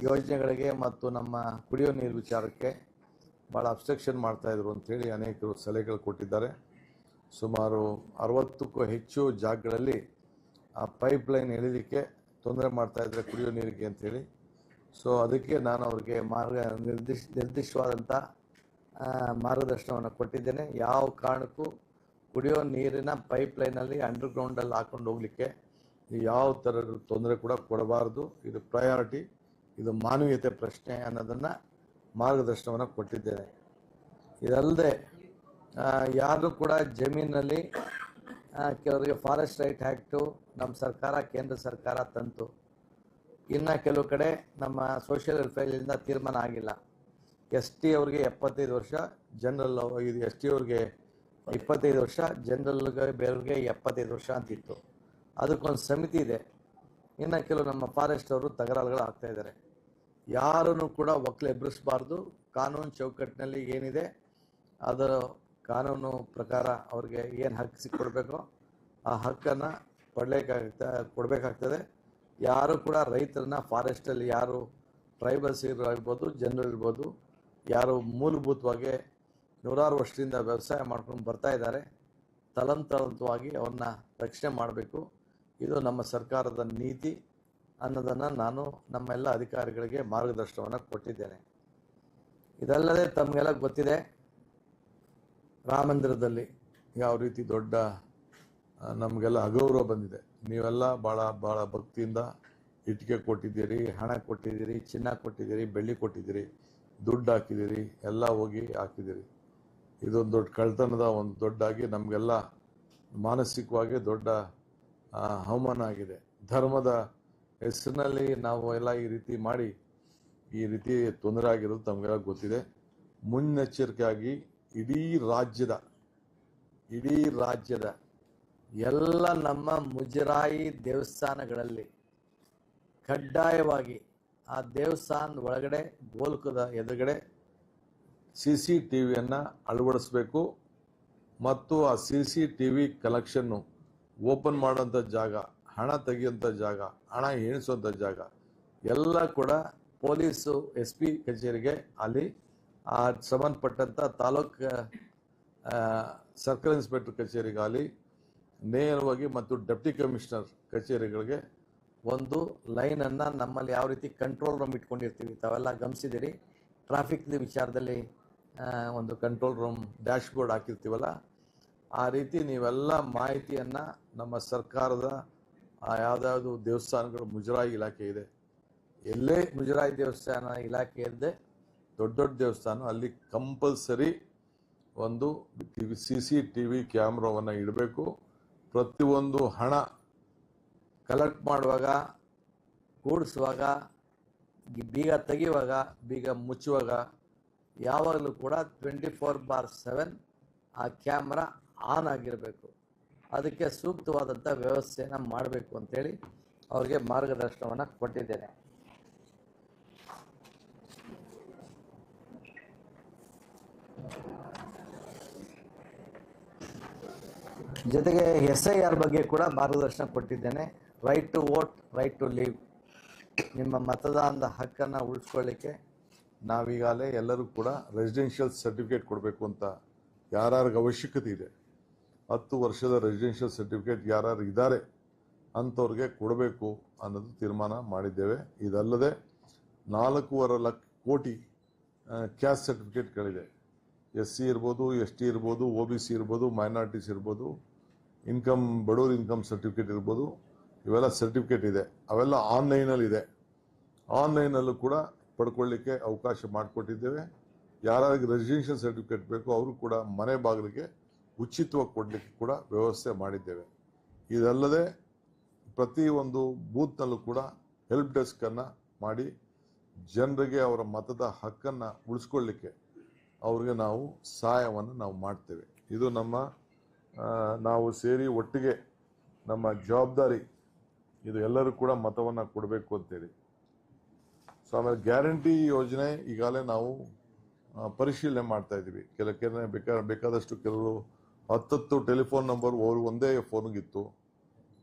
ಯೋಜನೆಗಳಿಗೆ ಮತ್ತು ನಮ್ಮ ಕುಡಿಯೋ ನೀರು ವಿಚಾರಕ್ಕೆ ಭಾಳ ಅಬ್ಸ್ಟ್ರಕ್ಷನ್ ಮಾಡ್ತಾಯಿದ್ರು ಅಂಥೇಳಿ ಅನೇಕರು ಸಲಹೆಗಳು ಕೊಟ್ಟಿದ್ದಾರೆ. ಸುಮಾರು 60ಕ್ಕೂ ಹೆಚ್ಚು ಜಾಗಗಳಲ್ಲಿ ಆ ಪೈಪ್ಲೈನ್ ಎಳಿಲಿಕ್ಕೆ ತೊಂದರೆ ಮಾಡ್ತಾಯಿದ್ದಾರೆ ಕುಡಿಯೋ ನೀರಿಗೆ ಅಂಥೇಳಿ. ಸೊ ಅದಕ್ಕೆ ನಾನು ಅವ್ರಿಗೆ ನಿರ್ದಿಷ್ಟವಾದಂಥ ಮಾರ್ಗದರ್ಶನವನ್ನು ಕೊಟ್ಟಿದ್ದೇನೆ. ಯಾವ ಕಾರಣಕ್ಕೂ ಕುಡಿಯೋ ನೀರಿನ ಪೈಪ್ಲೈನಲ್ಲಿ ಅಂಡರ್ಗ್ರೌಂಡಲ್ಲಿ ಹಾಕೊಂಡು ಹೋಗಲಿಕ್ಕೆ ಯಾವ ಥರದ ತೊಂದರೆ ಕೂಡ ಕೊಡಬಾರ್ದು. ಇದು ಪ್ರಯಾರಿಟಿ, ಇದು ಮಾನವೀಯತೆ ಪ್ರಶ್ನೆ ಅನ್ನೋದನ್ನು ಮಾರ್ಗದರ್ಶನವನ್ನು ಕೊಟ್ಟಿದ್ದೇನೆ. ಇದಲ್ಲದೆ ಯಾರು ಕೂಡ ಜಮೀನಲ್ಲಿ ಕೆಲವರಿಗೆ ಫಾರೆಸ್ಟ್ ರೈಟ್ ಆ್ಯಕ್ಟು ನಮ್ಮ ಸರ್ಕಾರ, ಕೇಂದ್ರ ಸರ್ಕಾರ ತಂತು. ಇನ್ನು ಕೆಲವು ಕಡೆ ನಮ್ಮ ಸೋಷಿಯಲ್ ವೆಲ್ಫೇರಿಂದ ತೀರ್ಮಾನ ಆಗಿಲ್ಲ. ST ಅವ್ರಿಗೆ 75 ವರ್ಷ, ಜನರಲ್ ಇದು ST ಅವ್ರಿಗೆ 25 ವರ್ಷ, ಜನರಲ್ಗೆ ಬೇರೆಯವ್ರಿಗೆ 75 ವರ್ಷ ಅಂತಿತ್ತು. ಅದಕ್ಕೊಂದು ಸಮಿತಿ ಇದೆ. ಇನ್ನು ಕೆಲವು ನಮ್ಮ ಫಾರೆಸ್ಟ್ ಅವರು ತಕರಾರುಗಳು ಆಗ್ತಾಯಿದ್ದಾರೆ. ಯಾರನ್ನು ಕೂಡ ಒಕ್ಕಲು ಎಬ್ಬರಿಸಬಾರ್ದು. ಕಾನೂನು ಚೌಕಟ್ಟಿನಲ್ಲಿ ಏನಿದೆ ಅದರ ಕಾನೂನು ಪ್ರಕಾರ ಅವ್ರಿಗೆ ಏನು ಹಕ್ಕು ಸಿಕ್ಕೊಡ್ಬೇಕೋ ಆ ಹಕ್ಕನ್ನು ಕೊಡಬೇಕಾಗ್ತದೆ. ಯಾರು ಕೂಡ ರೈತರನ್ನ ಫಾರೆಸ್ಟಲ್ಲಿ ಯಾರು ಟ್ರೈಬಲ್ಸ್ ಇರ್ಬೋದು, ಜನರು ಇರ್ಬೋದು, ಯಾರು ಮೂಲಭೂತವಾಗಿ ನೂರಾರು ವರ್ಷದಿಂದ ವ್ಯವಸಾಯ ಮಾಡ್ಕೊಂಡು ಬರ್ತಾ ಇದ್ದಾರೆ, ತಲಂತರವಾಗಿ ಅವನ್ನ ರಕ್ಷಣೆ ಮಾಡಬೇಕು. ಇದು ನಮ್ಮ ಸರ್ಕಾರದ ನೀತಿ ಅನ್ನೋದನ್ನು ನಾನು ನಮ್ಮೆಲ್ಲ ಅಧಿಕಾರಿಗಳಿಗೆ ಮಾರ್ಗದರ್ಶನವನ್ನು ಕೊಟ್ಟಿದ್ದೇನೆ. ಇದಲ್ಲದೆ ತಮಗೆಲ್ಲ ಗೊತ್ತಿದೆ, ರಾಮ ಮಂದಿರದಲ್ಲಿ ಯಾವ ರೀತಿ ದೊಡ್ಡ ನಮಗೆಲ್ಲ ಅಗೌರವ ಬಂದಿದೆ. ನೀವೆಲ್ಲ ಭಾಳ ಭಕ್ತಿಯಿಂದ ಇಟ್ಟಿಗೆ ಕೊಟ್ಟಿದ್ದೀರಿ, ಹಣ ಕೊಟ್ಟಿದ್ದೀರಿ, ಚಿನ್ನ ಕೊಟ್ಟಿದ್ದೀರಿ, ಬೆಳ್ಳಿ ಕೊಟ್ಟಿದ್ದೀರಿ, ದುಡ್ಡು ಹಾಕಿದ್ದೀರಿ, ಎಲ್ಲ ಹೋಗಿ ಹಾಕಿದ್ದೀರಿ. ಇದೊಂದು ದೊಡ್ಡ ಕಳ್ತನದ ಒಂದು ದೊಡ್ಡಾಗಿ ನಮಗೆಲ್ಲ ಮಾನಸಿಕವಾಗಿ ದೊಡ್ಡ ಅವಮಾನ ಆಗಿದೆ. ಧರ್ಮದ ಹೆಸರಿನಲ್ಲಿ ನಾವು ಎಲ್ಲ ಈ ರೀತಿ ಮಾಡಿ ಈ ರೀತಿ ತೊಂದರೆ ಆಗಿರೋದು ತಮಗೆಲ್ಲ ಗೊತ್ತಿದೆ. ಮುನ್ನೆಚ್ಚರಿಕೆಯಾಗಿ ಇಡೀ ರಾಜ್ಯದ ಎಲ್ಲ ನಮ್ಮ ಮುಜರಾಯಿ ದೇವಸ್ಥಾನಗಳಲ್ಲಿ ಕಡ್ಡಾಯವಾಗಿ ಆ ದೇವಸ್ಥಾನದ ಒಳಗಡೆ ಗೋಲಕದ ಎದುರುಗಡೆ CCTVಯನ್ನು ಅಳವಡಿಸಬೇಕು. ಮತ್ತು ಆ CCTV ಕಲೆಕ್ಷನ್ನು ಓಪನ್ ಮಾಡೋಂಥ ಜಾಗ, ಹಣ ತೆಗೆಯುವಂಥ ಜಾಗ, ಹಣ ಎಣಿಸುವಂಥ ಜಾಗ ಎಲ್ಲ ಕೂಡ ಪೊಲೀಸು SP ಕಚೇರಿಗೆ ಅಲ್ಲಿ ಆ ಸಂಬಂಧಪಟ್ಟಂಥ ತಾಲೂಕು ಸರ್ಕಲ್ ಇನ್ಸ್ಪೆಕ್ಟರ್ ಕಚೇರಿಗಾಗಲಿ ನೇರವಾಗಿ ಮತ್ತು ಡೆಪ್ಟಿ ಕಮಿಷನರ್ ಕಚೇರಿಗಳಿಗೆ ಒಂದು ಲೈನನ್ನು ನಮ್ಮಲ್ಲಿ ಯಾವ ರೀತಿ ಕಂಟ್ರೋಲ್ ರೂಮ್ ಇಟ್ಕೊಂಡಿರ್ತೀವಿ ತಾವೆಲ್ಲ ಗಮನಿಸಿದ್ದೀರಿ. ಟ್ರಾಫಿಕ್ದ ವಿಚಾರದಲ್ಲಿ ಒಂದು ಕಂಟ್ರೋಲ್ ರೂಮ್ ಡ್ಯಾಶ್ ಬೋರ್ಡ್ ಹಾಕಿರ್ತೀವಲ್ಲ, ಆ ರೀತಿ ನೀವೆಲ್ಲ ಮಾಹಿತಿಯನ್ನು ನಮ್ಮ ಸರ್ಕಾರದ ಯಾವುದಾದ್ರು ದೇವಸ್ಥಾನಗಳು ಮುಜರಾಯಿ ಇಲಾಖೆ ಇದೆ, ಎಲ್ಲೇ ಮುಜರಾಯಿ ದೇವಸ್ಥಾನ ಇಲಾಖೆ ಇದ್ದೆ ದೊಡ್ಡ ದೇವಸ್ಥಾನ ಅಲ್ಲಿ ಕಂಪಲ್ಸರಿ ಒಂದು CCTV ಕ್ಯಾಮ್ರಾವನ್ನು ಇಡಬೇಕು. ಪ್ರತಿಯೊಂದು ಹಣ ಕಲೆಕ್ಟ್ ಮಾಡುವಾಗ, ಕೂಡಿಸುವಾಗ, ಬೀಗ ತೆಗೆಯುವಾಗ, ಬೀಗ ಮುಚ್ಚುವಾಗ ಯಾವಾಗಲೂ ಕೂಡ 24/7 ಆ ಕ್ಯಾಮ್ರಾ ಆನ್ ಆಗಿರಬೇಕು. ಅದಕ್ಕೆ ಸೂಕ್ತವಾದಂಥ ವ್ಯವಸ್ಥೆಯನ್ನು ಮಾಡಬೇಕು ಅಂತೇಳಿ ಅವ್ರಿಗೆ ಮಾರ್ಗದರ್ಶನವನ್ನು ಕೊಟ್ಟಿದ್ದೇನೆ. ಜೊತೆಗೆ SIR ಬಗ್ಗೆ ಕೂಡ ಮಾರ್ಗದರ್ಶನ ಕೊಟ್ಟಿದ್ದೇನೆ. Right to vote, right to leave. ನಿಮ್ಮ ಮತದಾನದ ಹಕ್ಕನ್ನು ಉಳಿಸ್ಕೊಳ್ಳಿಕ್ಕೆ ನಾವೀಗಾಗಲೇ ಎಲ್ಲರೂ ಕೂಡ ರೆಸಿಡೆನ್ಷಿಯಲ್ ಸರ್ಟಿಫಿಕೇಟ್ ಕೊಡಬೇಕು ಅಂತ ಯಾರ್ಯಾರಿಗೆ ಅವಶ್ಯಕತೆ ಇದೆ, 10 ವರ್ಷದ ರೆಸಿಡೆನ್ಷಿಯಲ್ ಸರ್ಟಿಫಿಕೇಟ್ ಯಾರ್ಯಾರು ಇದ್ದಾರೆ ಅಂಥವ್ರಿಗೆ ಕೊಡಬೇಕು ಅನ್ನೋದು ತೀರ್ಮಾನ ಮಾಡಿದ್ದೇವೆ. ಇದಲ್ಲದೆ 4.25 ಕೋಟಿ ಕ್ಯಾಸ್ಟ್ ಸರ್ಟಿಫಿಕೇಟ್ಗಳಿದೆ. SC ಇರ್ಬೋದು, ST ಇರ್ಬೋದು, OBC ಇರ್ಬೋದು, ಮೈನಾರಿಟೀಸ್ ಇರ್ಬೋದು, ಬಡವ್ರ ಇನ್ಕಮ್ ಸರ್ಟಿಫಿಕೇಟ್ ಇರ್ಬೋದು, ಇವೆಲ್ಲ ಸರ್ಟಿಫಿಕೇಟ್ ಇದೆ. ಅವೆಲ್ಲ ಆನ್ಲೈನಲ್ಲಿದೆ. ಆನ್ಲೈನಲ್ಲೂ ಕೂಡ ಪಡ್ಕೊಳ್ಳಿಕ್ಕೆ ಅವಕಾಶ ಮಾಡಿಕೊಟ್ಟಿದ್ದೇವೆ. ಯಾರಿಗೆ ರೆಸಿಡೆನ್ಷಿಯಲ್ ಸರ್ಟಿಫಿಕೇಟ್ ಬೇಕು ಅವರು ಕೂಡ ಮನೆ ಬಾಗಿಲಿಗೆ ಉಚಿತವಾಗಿ ಕೊಡಲಿಕ್ಕೆ ಕೂಡ ವ್ಯವಸ್ಥೆ ಮಾಡಿದ್ದೇವೆ. ಇದಲ್ಲದೆ ಪ್ರತಿಯೊಂದು ಬೂತ್ನಲ್ಲೂ ಕೂಡ ಹೆಲ್ಪ್ ಡೆಸ್ಕನ್ನು ಮಾಡಿ ಜನರಿಗೆ ಅವರ ಮತದ ಹಕ್ಕನ್ನು ಉಳಿಸ್ಕೊಳ್ಳಿಕ್ಕೆ ಅವ್ರಿಗೆ ನಾವು ಸಹಾಯವನ್ನು ನಾವು ಮಾಡ್ತೇವೆ. ಇದು ನಾವು ಸೇರಿ ಒಟ್ಟಿಗೆ ನಮ್ಮ ಜವಾಬ್ದಾರಿ. ಇದು ಎಲ್ಲರೂ ಕೂಡ ಮತವನ್ನು ಕೊಡಬೇಕು ಅಂತೇಳಿ. ಸೊ ಆಮೇಲೆ ಗ್ಯಾರಂಟಿ ಯೋಜನೆ ಈಗಾಗಲೇ ನಾವು ಪರಿಶೀಲನೆ ಮಾಡ್ತಾ ಇದ್ದೀವಿ. ಬೇಕಾದಷ್ಟು ಕೆಲವರು 10 ಟೆಲಿಫೋನ್ ನಂಬರ್ ಅವ್ರು ಒಂದೇ ಫೋನ್ಗಿತ್ತು.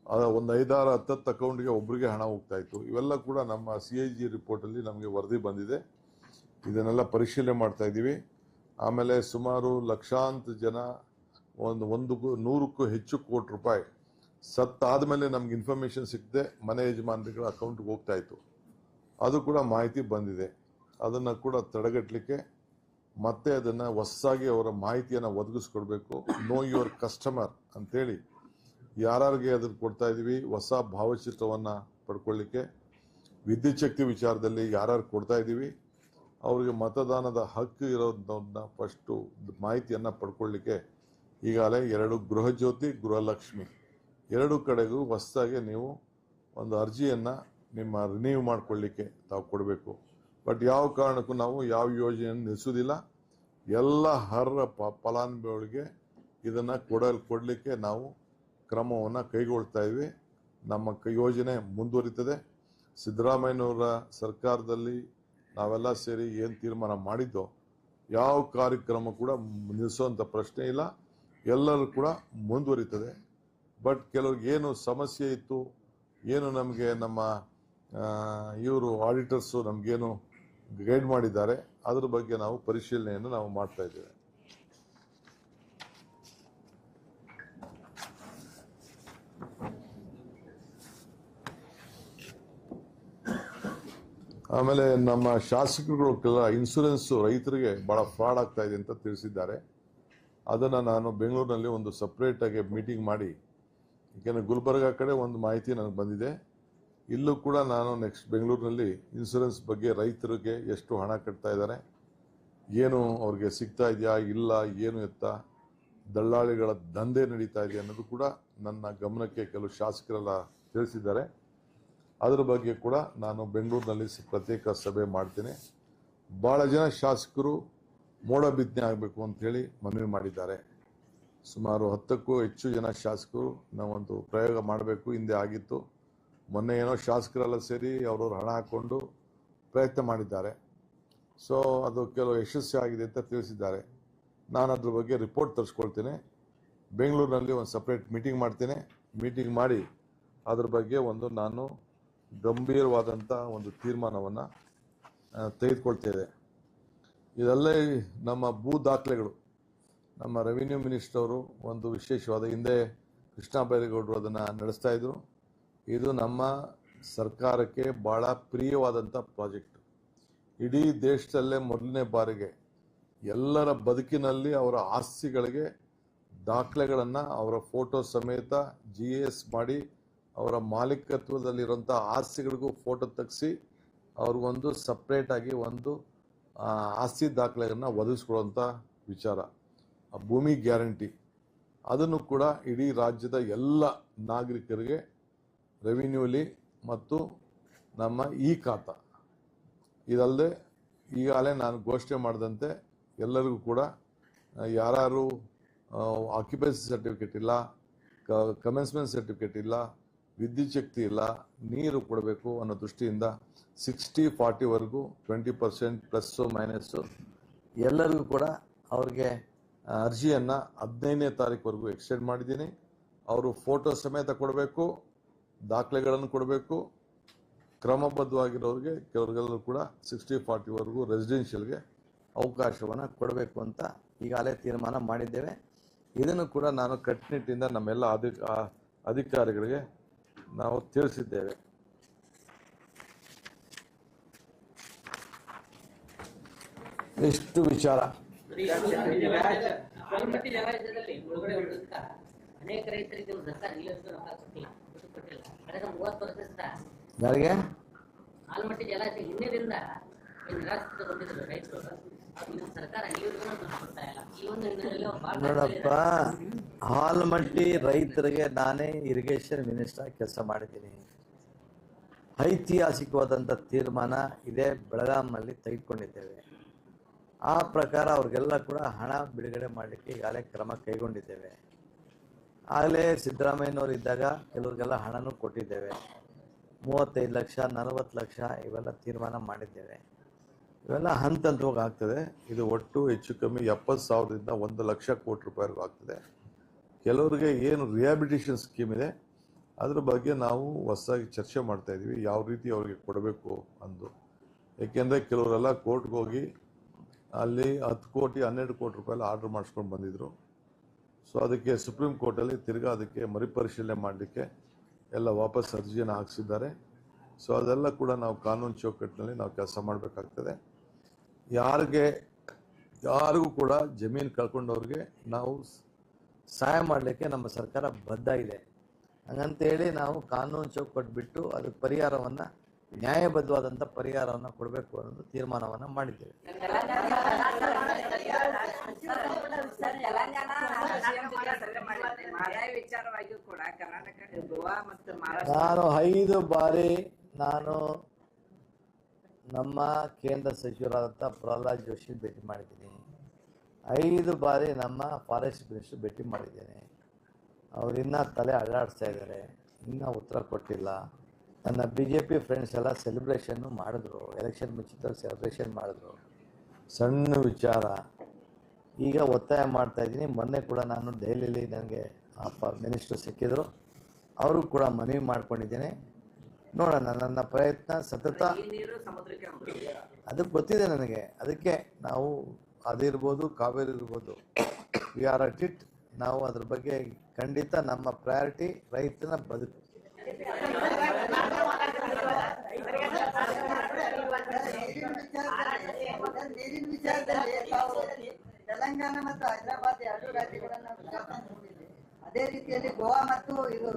ಒಂದು 5-6-10 ಅಕೌಂಟ್ಗೆ ಒಬ್ಬರಿಗೆ ಹಣ ಹೋಗ್ತಾ ಇತ್ತು. ಇವೆಲ್ಲ ಕೂಡ ನಮ್ಮ CIG ರಿಪೋರ್ಟಲ್ಲಿ ನಮಗೆ ವರದಿ ಬಂದಿದೆ. ಇದನ್ನೆಲ್ಲ ಪರಿಶೀಲನೆ ಮಾಡ್ತಾ ಇದ್ದೀವಿ. ಆಮೇಲೆ ಸುಮಾರು ಲಕ್ಷಾಂತರ ಜನ 100ಕ್ಕೂ ಹೆಚ್ಚು ಕೋಟಿ ರೂಪಾಯಿ ಸತ್ತಾದ್ಮೇಲೆ ನಮ್ಗೆ ಇನ್ಫಾರ್ಮೇಶನ್ ಸಿಕ್ಕದೆ ಮನೆ ಯಜಮಾನರುಗಳ ಅಕೌಂಟ್ಗೆ ಹೋಗ್ತಾ ಇತ್ತು. ಅದು ಕೂಡ ಮಾಹಿತಿ ಬಂದಿದೆ. ಅದನ್ನು ಕೂಡ ತಡೆಗಟ್ಟಲಿಕ್ಕೆ ಮತ್ತೆ ಅದನ್ನು ಹೊಸದಾಗಿ ಅವರ ಮಾಹಿತಿಯನ್ನು ಒದಗಿಸ್ಕೊಡ್ಬೇಕು. ನೋ ಯುವರ್ ಕಸ್ಟಮರ್ ಅಂತೇಳಿ ಯಾರಿಗೆ ಅದನ್ನು ಕೊಡ್ತಾ ಇದ್ದೀವಿ. ಹೊಸ ಭಾವಚಿತ್ರವನ್ನು ಪಡ್ಕೊಳ್ಳಿಕ್ಕೆ ವಿದ್ಯುತ್ ಶಕ್ತಿ ವಿಚಾರದಲ್ಲಿ ಯಾರು ಕೊಡ್ತಾ ಇದ್ದೀವಿ ಅವರಿಗೆ ಮತದಾನದ ಹಕ್ಕು ಇರೋದನ್ನ ಫಸ್ಟು ಮಾಹಿತಿಯನ್ನು ಪಡ್ಕೊಳ್ಳಿಕ್ಕೆ ಈಗಾಗಲೇ 2 ಗೃಹಜ್ಯೋತಿ, ಗೃಹಲಕ್ಷ್ಮಿ 2 ಕಡೆಗೂ ಹೊಸದಾಗಿ ನೀವು ಒಂದು ಅರ್ಜಿಯನ್ನು ನಿಮ್ಮ ರಿನ್ಯೂ ಮಾಡ್ಕೊಳ್ಳಿಕ್ಕೆ ತಾವು ಕೊಡಬೇಕು. ಬಟ್ ಯಾವ ಕಾರಣಕ್ಕೂ ನಾವು ಯಾವ ಯೋಜನೆಯನ್ನು ನಿಲ್ಲಿಸೋದಿಲ್ಲ. ಎಲ್ಲ ಅರ್ಹ ಫಲಾನುಭವಿಗಳಿಗೆ ಇದನ್ನು ಕೊಡಲಿಕ್ಕೆ ನಾವು ಕ್ರಮವನ್ನು ಕೈಗೊಳ್ತಾ ಇದ್ವಿ. ನಮ್ಮ ಯೋಜನೆ ಮುಂದುವರಿತದೆ. ಸಿದ್ದರಾಮಯ್ಯನವರ ಸರ್ಕಾರದಲ್ಲಿ ನಾವೆಲ್ಲ ಸೇರಿ ಏನು ತೀರ್ಮಾನ ಮಾಡಿದ್ದೋ ಯಾವ ಕಾರ್ಯಕ್ರಮ ಕೂಡ ನಿಲ್ಲಿಸುವಂಥ ಪ್ರಶ್ನೆ ಇಲ್ಲ. ಎಲ್ಲರೂ ಕೂಡ ಮುಂದುವರಿತದೆ. ಬಟ್ ಕೆಲವ್ರಿಗೆ ಏನು ಸಮಸ್ಯೆ ಇತ್ತು, ಏನು ನಮಗೆ ನಮ್ಮ ಇವರು ಆಡಿಟರ್ಸು ನಮಗೇನು ಗೈಡ್ ಮಾಡಿದ್ದಾರೆ ಅದ್ರ ಬಗ್ಗೆ ನಾವು ಪರಿಶೀಲನೆಯನ್ನು ನಾವು ಮಾಡ್ತಾ ಇದ್ದೇವೆ. ಆಮೇಲೆ ನಮ್ಮ ಶಾಸಕರುಗಳ ಇನ್ಸೂರೆನ್ಸ್ ರೈತರಿಗೆ ಬಹಳ ಫ್ರಾಡ್ ಆಗ್ತಾ ಇದೆ ಅಂತ ತಿಳಿಸಿದ್ದಾರೆ. ಅದನ್ನು ನಾನು ಬೆಂಗಳೂರಿನಲ್ಲಿ ಒಂದು ಸಪ್ರೇಟ್ ಆಗಿ ಮೀಟಿಂಗ್ ಮಾಡಿ, ಏಕೆಂದರೆ ಗುಲ್ಬರ್ಗ ಕಡೆ ಒಂದು ಮಾಹಿತಿ ನನಗೆ ಬಂದಿದೆ. ಇಲ್ಲೂ ಕೂಡ ನಾನು ನೆಕ್ಸ್ಟ್ ಬೆಂಗಳೂರಿನಲ್ಲಿ ಇನ್ಸೂರೆನ್ಸ್ ಬಗ್ಗೆ ರೈತರಿಗೆ ಎಷ್ಟು ಹಣ ಕಟ್ತಾ ಇದ್ದಾರೆ, ಏನು ಅವ್ರಿಗೆ ಸಿಗ್ತಾ ಇದೆಯಾ ಇಲ್ಲ, ಏನು ಎತ್ತ ದಳ್ಳಾಳಿಗಳ ದಂಧೆ ನಡೀತಾ ಇದೆ ಅನ್ನೋದು ಕೂಡ ನನ್ನ ಗಮನಕ್ಕೆ ಕೆಲವು ಶಾಸಕರೆಲ್ಲ ತಿಳಿಸಿದ್ದಾರೆ. ಅದರ ಬಗ್ಗೆ ಕೂಡ ನಾನು ಬೆಂಗಳೂರಿನಲ್ಲಿ ಪ್ರತ್ಯೇಕ ಸಭೆ ಮಾಡ್ತೇನೆ. ಭಾಳ ಜನ ಶಾಸಕರು ಮೋಡ ಬಿತ್ತನೆ ಆಗಬೇಕು ಅಂತೇಳಿ ಮನವಿ ಮಾಡಿದ್ದಾರೆ. ಸುಮಾರು 10ಕ್ಕೂ ಹೆಚ್ಚು ಜನ ಶಾಸಕರು ನಾವೊಂದು ಪ್ರಯೋಗ ಮಾಡಬೇಕು, ಹಿಂದೆ ಆಗಿತ್ತು. ಮೊನ್ನೆ ಏನೋ ಶಾಸಕರೆಲ್ಲ ಸೇರಿ ಅವ್ರವ್ರ ಹಣ ಹಾಕ್ಕೊಂಡು ಪ್ರಯತ್ನ ಮಾಡಿದ್ದಾರೆ. ಸೊ ಅದು ಕೆಲವು ಯಶಸ್ವಿ ಆಗಿದೆ ಅಂತ ತಿಳಿಸಿದ್ದಾರೆ. ನಾನು ಅದ್ರ ಬಗ್ಗೆ ರಿಪೋರ್ಟ್ ತರಿಸ್ಕೊಳ್ತೇನೆ. ಬೆಂಗಳೂರಿನಲ್ಲಿ ಒಂದು ಸಪ್ರೇಟ್ ಮೀಟಿಂಗ್ ಮಾಡ್ತೇನೆ. ಮೀಟಿಂಗ್ ಮಾಡಿ ಅದ್ರ ಬಗ್ಗೆ ನಾನು ಗಂಭೀರವಾದಂಥ ಒಂದು ತೀರ್ಮಾನವನ್ನು ತೆಗೆದುಕೊಳ್ತೇವೆ. ಇದಲ್ಲೇ ನಮ್ಮ ಭೂ ದಾಖಲೆಗಳು ನಮ್ಮ ರೆವಿನ್ಯೂ ಮಿನಿಸ್ಟರ್ ಅವರು ಒಂದು ವಿಶೇಷವಾದ, ಹಿಂದೆ ಕೃಷ್ಣ ಬೈರೇಗೌಡರು ಅದನ್ನು ನಡೆಸ್ತಾ ಇದ್ರು. ಇದು ನಮ್ಮ ಸರ್ಕಾರಕ್ಕೆ ಭಾಳ ಪ್ರಿಯವಾದಂಥ ಪ್ರಾಜೆಕ್ಟ್. ಇಡೀ ದೇಶದಲ್ಲೇ ಮೊದಲನೇ ಬಾರಿಗೆ ಎಲ್ಲರ ಬದುಕಿನಲ್ಲಿ ಅವರ ಆಸ್ತಿಗಳಿಗೆ ದಾಖಲೆಗಳನ್ನು ಅವರ ಫೋಟೋ ಸಮೇತ GS ಮಾಡಿ ಅವರ ಮಾಲೀಕತ್ವದಲ್ಲಿರುವಂಥ ಆಸ್ತಿಗಳಿಗೂ ಫೋಟೋ ತೆಗೆಸಿ ಅವ್ರಿಗೊಂದು ಸಪ್ರೇಟಾಗಿ ಒಂದು ಆಸ್ತಿ ದಾಖಲೆಯನ್ನು ಒದಗಿಸ್ಕೊಳ್ಳುವಂಥ ವಿಚಾರ, ಭೂಮಿ ಗ್ಯಾರಂಟಿ, ಅದನ್ನು ಕೂಡ ಇಡೀ ರಾಜ್ಯದ ಎಲ್ಲ ನಾಗರಿಕರಿಗೆ ರೆವಿನ್ಯೂಲಿ ಮತ್ತು ನಮ್ಮ ಖಾತಾ ಇದಲ್ಲದೆ ಈಗಾಗಲೇ ನಾನು ಘೋಷಣೆ ಮಾಡಿದಂತೆ ಎಲ್ಲರಿಗೂ ಕೂಡ ಯಾರು ಆಕ್ಯುಪೆನ್ಸಿ ಸರ್ಟಿಫಿಕೇಟ್ ಇಲ್ಲ, ಕಮೆನ್ಸ್ಮೆಂಟ್ ಸರ್ಟಿಫಿಕೇಟ್ ಇಲ್ಲ, ವಿದ್ಯುತ್ ಶಕ್ತಿ ಇಲ್ಲ, ನೀರು ಕೊಡಬೇಕು ಅನ್ನೋ ದೃಷ್ಟಿಯಿಂದ 60-40ವರೆಗೂ 20% ಪ್ಲಸ್ಸು ಮೈನಸ್ಸು ಎಲ್ಲರಿಗೂ ಕೂಡ ಅವ್ರಿಗೆ ಅರ್ಜಿಯನ್ನು 15ನೇ ತಾರೀಕುವರೆಗೂ ಎಕ್ಸ್ಟೆಂಡ್ ಮಾಡಿದ್ದೀನಿ. ಅವರು ಫೋಟೋ ಸಮೇತ ಕೊಡಬೇಕು, ದಾಖಲೆಗಳನ್ನು ಕೊಡಬೇಕು. ಕ್ರಮಬದ್ಧವಾಗಿರೋರಿಗೆ ಕೆಲವರಿಗೆಲ್ಲರೂ ಕೂಡ 60-40ವರೆಗೂ ರೆಸಿಡೆನ್ಷಿಯಲ್ಗೆ ಅವಕಾಶವನ್ನು ಕೊಡಬೇಕು ಅಂತ ಈಗಾಗಲೇ ತೀರ್ಮಾನ ಮಾಡಿದ್ದೇವೆ. ಇದನ್ನು ಕೂಡ ನಾನು ಕಟ್ಟುನಿಟ್ಟಿನಿಂದ ನಮ್ಮೆಲ್ಲ ಅಧಿಕಾರಿಗಳಿಗೆ ನಾವು ತಿಳಿಸಿದ್ದೇವೆ. ಎಷ್ಟು ವಿಚಾರ ಅನೇಕ ರೈತರಿಗೆ ಸರ್ಕಾರ ಕೊಟ್ಟಿಲ್ಲ. ಕಳೆದ 30 ವರ್ಷದಿಂದ ಯಾರಿಗೆ ಆಲಮಟ್ಟಿ ಜಲಾಶಯ ಹಿನ್ನದಿಂದ ನಿರಾಶ್ರಿತಗೊಂಡಿದ್ರು ರೈತರು. ಸರ್ಕಾರ ಕೊಡ್ತಾ ಇಲ್ಲ. ಈ ಒಂದು ಹಿನ್ನೆಲೆಯಲ್ಲಿ ನೋಡಪ್ಪ, ಆಲಮಟ್ಟಿ ರೈತರಿಗೆ ನಾನೇ ಇರಿಗೇಷನ್ ಮಿನಿಸ್ಟರ್ ಕೆಲಸ ಮಾಡಿದ್ದೀನಿ. ಐತಿಹಾಸಿಕವಾದಂಥ ತೀರ್ಮಾನ ಇದೇ ಬೆಳಗಾಂನಲ್ಲಿ ತೆಗೆದುಕೊಂಡಿದ್ದೇವೆ. ಆ ಪ್ರಕಾರ ಅವ್ರಿಗೆಲ್ಲ ಕೂಡ ಹಣ ಬಿಡುಗಡೆ ಮಾಡಲಿಕ್ಕೆ ಈಗಾಗಲೇ ಕ್ರಮ ಕೈಗೊಂಡಿದ್ದೇವೆ. ಆಗಲೇ ಸಿದ್ದರಾಮಯ್ಯನವರು ಇದ್ದಾಗ ಕೆಲವ್ರಿಗೆಲ್ಲ ಹಣನೂ ಕೊಟ್ಟಿದ್ದೇವೆ. 35 ಲಕ್ಷ 40 ಲಕ್ಷ ಇವೆಲ್ಲ ತೀರ್ಮಾನ ಮಾಡಿದ್ದೇವೆ. ಇವೆಲ್ಲ ಹಂತ ಹಂತವಾಗಿ ಆಗ್ತದೆ. ಇದು ಒಟ್ಟು ಹೆಚ್ಚು ಕಮ್ಮಿ 70,000ದಿಂದ 1 ಲಕ್ಷ ಕೋಟಿ ರೂಪಾಯಿವರೆಗೂ ಆಗ್ತದೆ. ಕೆಲವರಿಗೆ ಏನು ರಿಹ್ಯಾಬಿಲಿಟೇಷನ್ ಸ್ಕೀಮ್ ಇದೆ ಅದ್ರ ಬಗ್ಗೆ ನಾವು ಹೊಸದಾಗಿ ಚರ್ಚೆ ಮಾಡ್ತಾ ಇದ್ದೀವಿ, ಯಾವ ರೀತಿ ಅವ್ರಿಗೆ ಕೊಡಬೇಕು ಅಂದು. ಏಕೆಂದರೆ ಕೆಲವರೆಲ್ಲ ಕೋರ್ಟ್ಗೆ ಹೋಗಿ ಅಲ್ಲಿ 10 ಕೋಟಿ 12 ಕೋಟಿ ರೂಪಾಯಿ ಆರ್ಡರ್ ಮಾಡಿಸ್ಕೊಂಡು ಬಂದಿದ್ರು. ಸೊ ಅದಕ್ಕೆ ಸುಪ್ರೀಂ ಕೋರ್ಟಲ್ಲಿ ತಿರ್ಗಾ ಅದಕ್ಕೆ ಮರುಪರಿಶೀಲನೆ ಮಾಡಲಿಕ್ಕೆ ಎಲ್ಲ ವಾಪಸ್ ಅರ್ಜಿಯನ್ನು ಹಾಕಿಸಿದ್ದಾರೆ. ಸೊ ಅದೆಲ್ಲ ಕೂಡ ನಾವು ಕಾನೂನು ಚೌಕಟ್ಟಿನಲ್ಲಿ ನಾವು ಕೆಲಸ ಮಾಡಬೇಕಾಗ್ತದೆ. ಯಾರಿಗೂ ಕೂಡ ಜಮೀನು ಕಳ್ಕೊಂಡವ್ರಿಗೆ ನಾವು ಸಹಾಯ ಮಾಡಲಿಕ್ಕೆ ನಮ್ಮ ಸರ್ಕಾರ ಬದ್ಧ ಇದೆ. ಹಂಗಂತೇಳಿ ನಾವು ಕಾನೂನು ಚೌಕಟ್ಟು ಬಿಟ್ಟು ಅದಕ್ಕೆ ಪರಿಹಾರವನ್ನು, ನ್ಯಾಯಬದ್ಧವಾದಂಥ ಪರಿಹಾರವನ್ನು ಕೊಡಬೇಕು ಅನ್ನೋದು ತೀರ್ಮಾನವನ್ನು ಮಾಡಿದ್ದೇವೆ. ನಾನು 5 ಬಾರಿ ನಮ್ಮ ಕೇಂದ್ರ ಸಚಿವರಾದಂಥ ಪ್ರಹ್ಲಾದ್ ಜೋಶಿ ಭೇಟಿ ಮಾಡಿದ್ದೀನಿ. 5 ಬಾರಿ ನಮ್ಮ ಫಾರೆಸ್ಟ್ ಮಿನಿಸ್ಟರ್ ಭೇಟಿ ಮಾಡಿದ್ದೇನೆ. ಅವ್ರು ಇನ್ನೂ ತಲೆ ಅಳ್ಳಾಡಿಸ್ತಾ ಇದ್ದಾರೆ, ಇನ್ನೂ ಉತ್ತರ ಕೊಟ್ಟಿಲ್ಲ. ನನ್ನ BJP ಫ್ರೆಂಡ್ಸ್ ಎಲ್ಲ ಸೆಲೆಬ್ರೇಷನ್ನು ಮಾಡಿದ್ರು, ಎಲೆಕ್ಷನ್ ಮುಂಚಿತವಾಗಿ ಸೆಲೆಬ್ರೇಷನ್ ಮಾಡಿದ್ರು. ಸಣ್ಣ ವಿಚಾರ ಈಗ ಒತ್ತಾಯ ಮಾಡ್ತಾಯಿದ್ದೀನಿ. ಮೊನ್ನೆ ಕೂಡ ನಾನು ದೆಹಲಿಯಲ್ಲಿ ನನಗೆ ಮಿನಿಸ್ಟ್ರು ಸಿಕ್ಕಿದ್ರು, ಅವರು ಕೂಡ ಮನವಿ ಮಾಡ್ಕೊಂಡಿದ್ದೇನೆ. ನೋಡೋಣ, ನನ್ನ ಪ್ರಯತ್ನ ಸತತ ಅದಕ್ಕೆ ಗೊತ್ತಿದೆ ನನಗೆ. ಅದಕ್ಕೆ ನಾವು ಅದಿರ್ಬೋದು, ಕಾವೇರಿ ಇರ್ಬೋದು, ವಿ ಆರ್ ಅಟ್ ಇಟ್. ನಾವು ಅದ್ರ ಬಗ್ಗೆ ಖಂಡಿತ ನಮ್ಮ ಪ್ರಯಾರಿಟಿ ರೈತನ ಬದುಕು. ತೆಲಂಗಾಣ ಮತ್ತು ಹೈದರಾಬಾದ್ 2 ರಾಜ್ಯಗಳನ್ನು ಅದೇ ರೀತಿಯಲ್ಲಿ ಗೋವಾ ಮತ್ತು ಇದು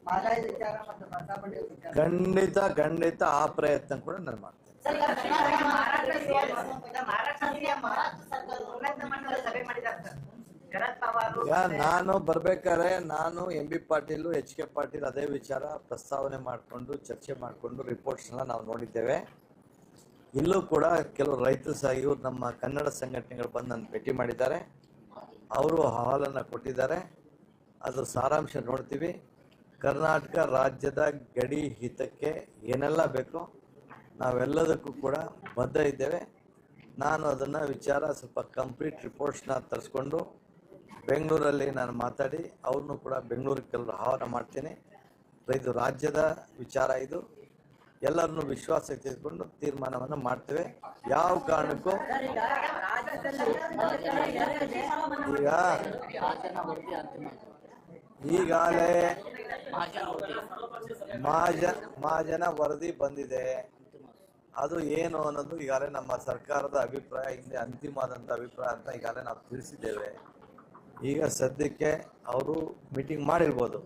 ಮಾದಾಯ ವಿಚಾರ ಮತ್ತು ಪ್ರಸ್ತಾಪನೆ ಖಂಡಿತ ಆ ಪ್ರಯತ್ನ ಕೂಡ ನಾನು ಮಾಡ್ತೇನೆ. ಈಗ ನಾನು ಬರ್ಬೇಕಾದ್ರೆ ನಾನು MB ಪಾಟೀಲ್, HK ಪಾಟೀಲ್ ಅದೇ ವಿಚಾರ ಪ್ರಸ್ತಾವನೆ ಮಾಡಿಕೊಂಡು ಚರ್ಚೆ ಮಾಡಿಕೊಂಡು ರಿಪೋರ್ಟ್ಸ್ನ ನಾವು ನೋಡಿದ್ದೇವೆ. ಇಲ್ಲೂ ಕೂಡ ಕೆಲವು ರೈತರು ಸಹ ಇವರು ನಮ್ಮ ಕನ್ನಡ ಸಂಘಟನೆಗಳು ಬಂದು ನನ್ನ ಭೇಟಿ ಮಾಡಿದ್ದಾರೆ. ಅವರು ಅಹವಾಲನ್ನು ಕೊಟ್ಟಿದ್ದಾರೆ. ಅದ್ರ ಸಾರಾಂಶ ನೋಡ್ತೀವಿ. ಕರ್ನಾಟಕ ರಾಜ್ಯದ ಗಡಿ ಹಿತಕ್ಕೆ ಏನೆಲ್ಲ ಬೇಕೋ ನಾವೆಲ್ಲದಕ್ಕೂ ಕೂಡ ಬದ್ಧ ಇದ್ದೇವೆ. ನಾನು ಅದನ್ನು ವಿಚಾರ ಸ್ವಲ್ಪ ಕಂಪ್ಲೀಟ್ ರಿಪೋರ್ಟ್ಸ್ನ ತರಿಸ್ಕೊಂಡು ಬೆಂಗಳೂರಲ್ಲಿ ನಾನು ಮಾತಾಡಿ ಅವ್ರನ್ನೂ ಕೂಡ ಬೆಂಗಳೂರಿಗೆ ಕೆಲವರು ಆಹ್ವಾನ ಮಾಡ್ತೀನಿ. ಇದು ರಾಜ್ಯದ ವಿಚಾರ, ಇದು ಎಲ್ಲರನ್ನೂ ವಿಶ್ವಾಸಕ್ಕೆ ತೆಗೆದುಕೊಂಡು ತೀರ್ಮಾನವನ್ನು ಮಾಡ್ತೇವೆ. ಯಾವ ಕಾರಣಕ್ಕೂ ಈಗಾಗಲೇ ಮಹಾಜನ ವರದಿ ಬಂದಿದೆ. ಅದು ಏನು ಅನ್ನೋದು ಈಗಾಗಲೇ ನಮ್ಮ ಸರ್ಕಾರದ ಅಭಿಪ್ರಾಯ, ಹಿಂದೆ ಅಂತಿಮವಾದಂಥ ಅಭಿಪ್ರಾಯ ಅಂತ ಈಗಾಗಲೇ ನಾವು ತಿಳಿಸಿದ್ದೇವೆ. ಈಗ ಸದ್ಯಕ್ಕೆ ಅವರು ಮೀಟಿಂಗ್ ಮಾಡಿರ್ಬೋದು.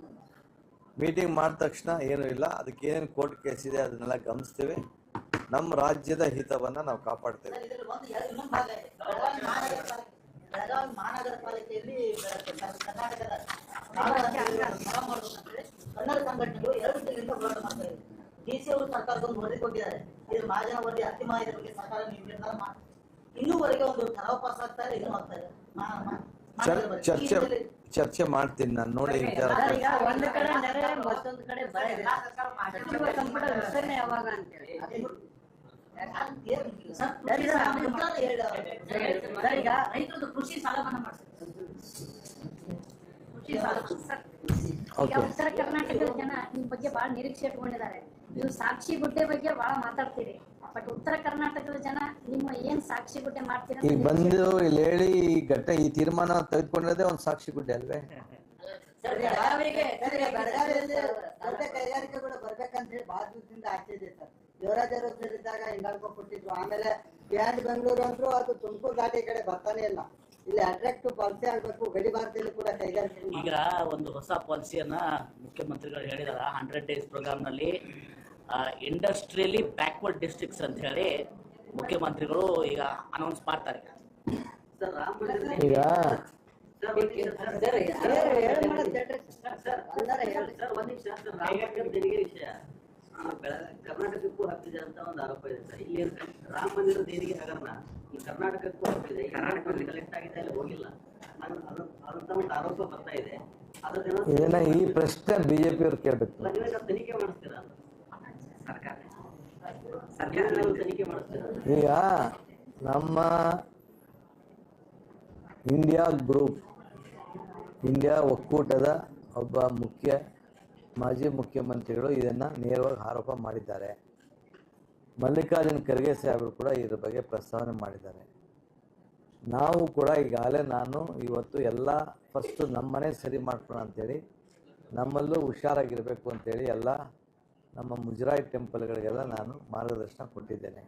ಮೀಟಿಂಗ್ ಮಾಡಿದ ತಕ್ಷಣ ಏನೂ ಇಲ್ಲ, ಅದಕ್ಕೆ ಏನೇನು ಕೋರ್ಟ್ ಕೇಸ್ ಇದೆ ಅದನ್ನೆಲ್ಲ ಗಮನಿಸ್ತೇವೆ. ನಮ್ಮ ರಾಜ್ಯದ ಹಿತವನ್ನು ನಾವು ಕಾಪಾಡ್ತೇವೆ. ಬೆಳಗಾವಿ ಮಹಾನಗರ ಪಾಲಿಕೆಯಲ್ಲಿ ಕರ್ನಾಟಕದ ಕನ್ನಡ ಸಂಘಟನೆಗಳು 2 ದಿನದಿಂದ ಹೋರಾಟ ಮಾಡ್ತಾ ಇದೆ. DC ಅವರು ಸರ್ಕಾರಕ್ಕೊಂದು ವರದಿ ಕೊಟ್ಟಿದ್ದಾರೆ. ಇದು ಮಹಾಜನ ವರದಿ ಅಂತಿಮ ಆದ ಬಗ್ಗೆ ಸರ್ಕಾರ ನಿರ್ಧಾರ ಮಾಡಿ ಇನ್ನೂವರೆಗೆ ಒಂದು ಠರಾವ್ ಪಾಸ್ ಆಗ್ತಾ ಇದೆ, ಇನ್ನೂ ಆಗ್ತಾ ಇದೆ. ಚರ್ಚೆ ಮಾಡ್ತೀನಿ ನಾನು, ನೋಡಿ ವಿಚಾರ. ಒಂದು ಕಡೆ ನೆರೆ, ಮತ್ತೊಂದು ಕಡೆ ಬರ. ಸಚಿವ ಸಂಪುಟ ವಿಸ್ತರಣೆ ಯಾವಾಗ ಅಂತೇಳಿ ಈಗ ರೈತರದ್ದು ಕೃಷಿ ಸಾಲ ಮನ್ನಾ ಮಾಡ್ತಾರೆ. ಉತ್ತರ ಕರ್ನಾಟಕದ ಜನ ನಿಮ್ ಬಗ್ಗೆ ಬಹಳ ನಿರೀಕ್ಷೆ ಇಟ್ಕೊಂಡಿದ್ದಾರೆ. ನೀವು ಸಾಕ್ಷಿ ಗುಡ್ಡೆ ಬಗ್ಗೆ ಬಹಳ ಮಾತಾಡ್ತೀರಿ, ಬಟ್ ಉತ್ತರ ಕರ್ನಾಟಕದ ಜನ ನಿಮ್ಮ ಏನ್ ಸಾಕ್ಷಿ ಗುಡ್ಡೆ ಮಾಡ್ತೀರಿ? ಈಗ ಬಂದು ಇಲ್ಲಿ ಹೇಳಿ ಈ ತೀರ್ಮಾನ ತೆಗೆದುಕೊಂಡಿರೋದೇ ಒಂದು ಸಾಕ್ಷಿ ಗುಡ್ಡೆ ಅಲ್ವೇ? ದೊಡ್ಡ ಕೈಗಾರಿಕೆಗಳು ಬರ್ಬೇಕಂತ ಹೇಳಿ ಬಹಳ ದಿವಸದಿಂದ ಆಸೆ ಇದೆ ಸರ್. ದೇವರಾಜರು ಇದ್ದಾಗ ಹಿಂಗಾಲ್ಕೊ ಕೊಟ್ಟಿದ್ರು. ಆಮೇಲೆ ಬಿಹಾರ್ ಬೆಂಗಳೂರು ಅಂದ್ರು ಅದು ತುಮಕೂರು ಘಾಟಿ ಕಡೆ ಬರ್ತಾನೆ ಇಲ್ಲ. ಇಲ್ಲಿ ಅಟ್ರಾಕ್ಟಿವ್ ಪಾಲಿಸಿ ಆಗ್ಬೇಕು. ಗಡಿ ಭಾಗದಲ್ಲಿ ಕೂಡ ಕೈಗಾರಿಕೆ. ಈಗ ಒಂದು ಹೊಸ ಪಾಲಿಸಿಯನ್ನ ಮುಖ್ಯಮಂತ್ರಿಗಳು ಹೇಳಿದಾರ. 100 days ಪ್ರೋಗ್ರಾಮ್ ನಲ್ಲಿ ಇಂಡಸ್ಟ್ರಿಯಲಿ ಬ್ಯಾಕ್ವರ್ಡ್ ಡಿಸ್ಟ್ರಿಕ್ಟ್ಸ್ ಅಂತ ಹೇಳಿ ಮುಖ್ಯಮಂತ್ರಿಗಳು ಈಗ ಅನೌನ್ಸ್ ಮಾಡ್ತಾರೆ. ಈಗ ಕರ್ನಾಟಕಕ್ಕೂ ಹತ್ತಿದೆ ಅಂತ ಒಂದು ಆರೋಪ ಇದೆ ಸರ್. ಇಲ್ಲಿ ರಾಮ ಮಂದಿರ ದೇಣಿಗೆ ಹಗರಣ ಈ ಕರ್ನಾಟಕಕ್ಕೂ ಹತ್ತಿದೆ. ಕರ್ನಾಟಕದಲ್ಲಿ ಕಲೆಕ್ಟ್ ಆಗಿದೆ, ಅಲ್ಲಿ ಹೋಗಿಲ್ಲ ಅಂತ ಒಂದು ಆರೋಪ ಬರ್ತಾ ಇದೆ. ಇದನ್ನ ಈ ಪ್ರಶ್ನೆ BJP ಅವ್ರು ಕೇಳಬೇಕು. ತನಿಖೆ ಮಾಡಿಸ್ತೀರಾ ಸರ್ಕಾರ ತನಿಖೆ ಮಾಡಿಸ್ತೀರಾ? ಈಗ ನಮ್ಮ ಇಂಡಿಯಾ ಗ್ರೂಪ್, ಇಂಡಿಯಾ ಒಕ್ಕೂಟದ ಒಬ್ಬ ಮುಖ್ಯ ಮಾಜಿ ಮುಖ್ಯಮಂತ್ರಿಗಳು ಇದನ್ನು ನೇರವಾಗಿ ಆರೋಪ ಮಾಡಿದ್ದಾರೆ. ಮಲ್ಲಿಕಾರ್ಜುನ್ ಖರ್ಗೆ ಸಾಹೇಬರು ಕೂಡ ಇದ್ರ ಬಗ್ಗೆ ಪ್ರಸ್ತಾವನೆ ಮಾಡಿದ್ದಾರೆ. ನಾವು ಕೂಡ ಈಗಾಗಲೇ ನಾನು ಇವತ್ತು ಎಲ್ಲ ಫಸ್ಟು ನಮ್ಮನೆ ಸರಿ ಮಾಡ್ಕೊಳ್ಳೋಣ ಅಂಥೇಳಿ, ನಮ್ಮಲ್ಲೂ ಹುಷಾರಾಗಿರಬೇಕು ಅಂಥೇಳಿ ಎಲ್ಲ ನಮ್ಮ ಮುಜರಾಯಿ ಟೆಂಪಲ್ಗಳಿಗೆಲ್ಲ ನಾನು ಮಾರ್ಗದರ್ಶನ ಕೊಟ್ಟಿದ್ದೇನೆ.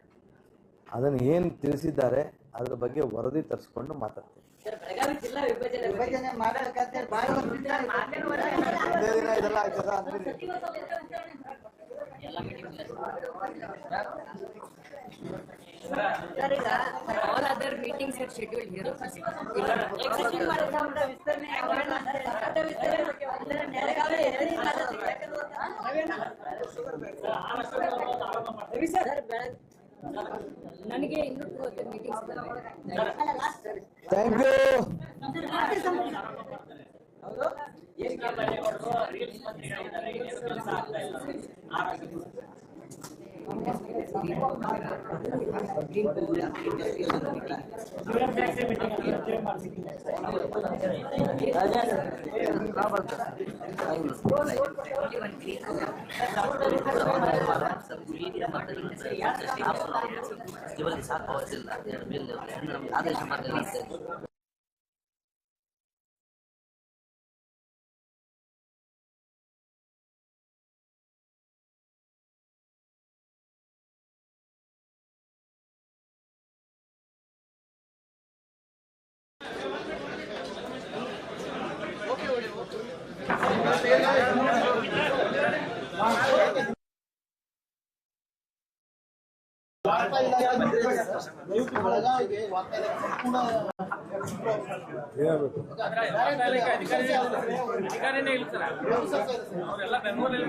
ಅದನ್ನು ಏನು ತಿಳಿಸಿದ್ದಾರೆ ಅದ್ರ ಬಗ್ಗೆ ವರದಿ ತರಿಸ್ಕೊಂಡು ಮಾತಾಡ್ತೀನಿ. ವಿಭಜನೆ ಮಾಡ್ಬೇಕಂತ ಭಾಳ ಒಂದೇ ದಿನ ಇದೆಲ್ಲ ಆಯ್ತದ ಅಂದ್ರೆ all other meetings are scheduled here. ನನಗೆ ಇನ್ನೂ ಮೀಟಿಂಗ್ಸ್ ಥ್ಯಾಂಕ್ ಯು. ಇವರಿಗೆ ಸಾಕಾಗೋದಿಲ್ಲ ಆದೇಶ ಮಾಡಲಿಲ್ಲ. ಅಧಿಕಾರಿನೇ ಇಲ್ಲ ಸರ್, ಅವರೆಲ್ಲ ಬೆಂಗಳೂರಲ್ಲಿ